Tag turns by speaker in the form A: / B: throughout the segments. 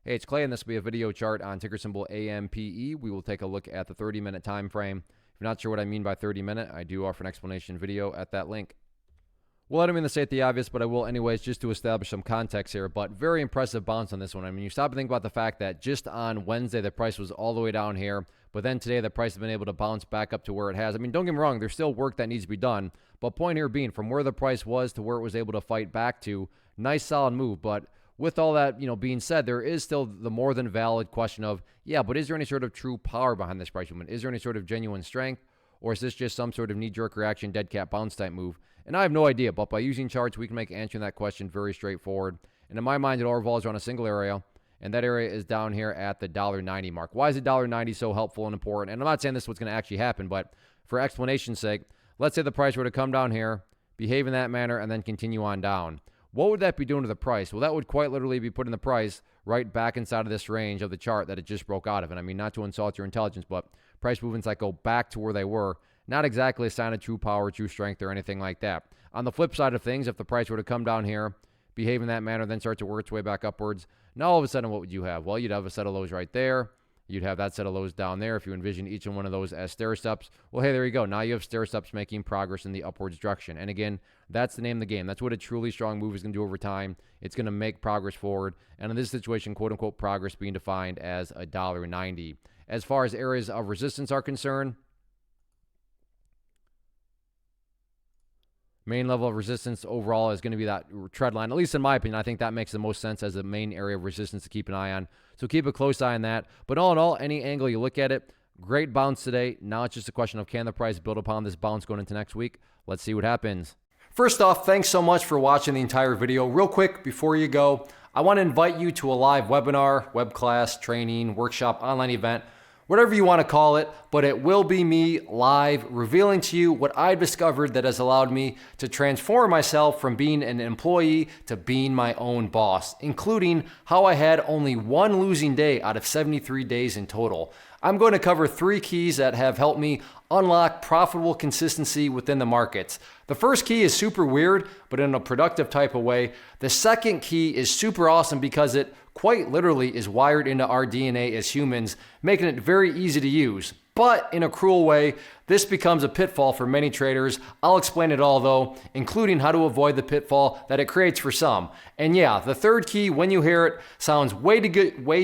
A: Hey, it's Clay, and this will be a video chart on ticker symbol AMPE. We will take a look at the 30-minute time frame. If you're not sure what I mean by 30-minute, I do offer an explanation video at that link. Well, I don't mean to state the obvious, but I will anyways, just to establish some context here. But very impressive bounce on this one. I mean, you stop and think about the fact that just on Wednesday, the price was all the way down here. But then today, the price has been able to bounce back up to where it has. I mean, don't get me wrong, there's still work that needs to be done. But point here being, from where the price was to where it was able to fight back to, nice solid move. But with all that, being said, there is still the more than valid question of, yeah, but is there any sort of true power behind this price movement? Is there any sort of genuine strength? Or is this just some sort of knee-jerk reaction, dead cat bounce type move? And I have no idea, but by using charts, we can make answering that question very straightforward. And in my mind, it all revolves around a single area, and that area is down here at the $1.90 mark. Why is the $1.90 so helpful and important? And I'm not saying this is what's going to actually happen, but for explanation's sake, let's say the price were to come down here, behave in that manner, and then continue on down. What would that be doing to the price? Well, that would quite literally be putting the price right back inside of this range of the chart that it just broke out of. And I mean, not to insult your intelligence, but price movements that go back to where they were, not exactly a sign of true power, true strength, or anything like that. On the flip side of things, if the price were to come down here, behave in that manner, then start to work its way back upwards, now all of a sudden, what would you have? Well, you'd have a set of lows right there. You'd have that set of lows down there if you envision each one of those as stair steps. Well, hey, there you go. Now you have stair steps making progress in the upwards direction. And again, that's the name of the game. That's what a truly strong move is going to do over time. It's going to make progress forward. And in this situation, quote unquote, progress being defined as $1.90. As far as areas of resistance are concerned, main level of resistance overall is going to be that trend line. At least in my opinion, I think that makes the most sense as the main area of resistance to keep an eye on. So keep a close eye on that. But all in all, any angle you look at it, great bounce today. Now it's just a question of, can the price build upon this bounce going into next week? Let's see what happens. First off, thanks so much for watching the entire video. Real quick, before you go, I want to invite you to a live webinar, web class, training, workshop, online event, whatever you want to call it, but it will be me live revealing to you what I've discovered that has allowed me to transform myself from being an employee to being my own boss, including how I had only one losing day out of 73 days in total. I'm going to cover 3 keys that have helped me unlock profitable consistency within the markets. The first key is super weird, but in a productive type of way. The second key is super awesome because it quite literally is wired into our DNA as humans, making it very easy to use. But in a cruel way, this becomes a pitfall for many traders. I'll explain it all though, including how to avoid the pitfall that it creates for some. And yeah, the third key, when you hear it, sounds way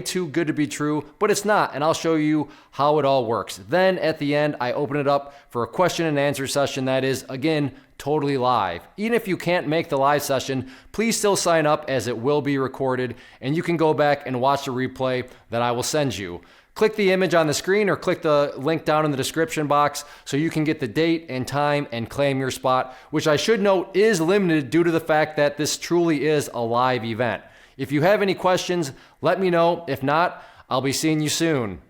A: too good to be true, but it's not, and I'll show you how it all works. Then at the end, I open it up for a question and answer session that is, again, totally live. Even if you can't make the live session, please still sign up as it will be recorded, and you can go back and watch the replay that I will send you. Click the image on the screen or click the link down in the description box so you can get the date and time and claim your spot, which I should note is limited due to the fact that this truly is a live event. If you have any questions, let me know. If not, I'll be seeing you soon.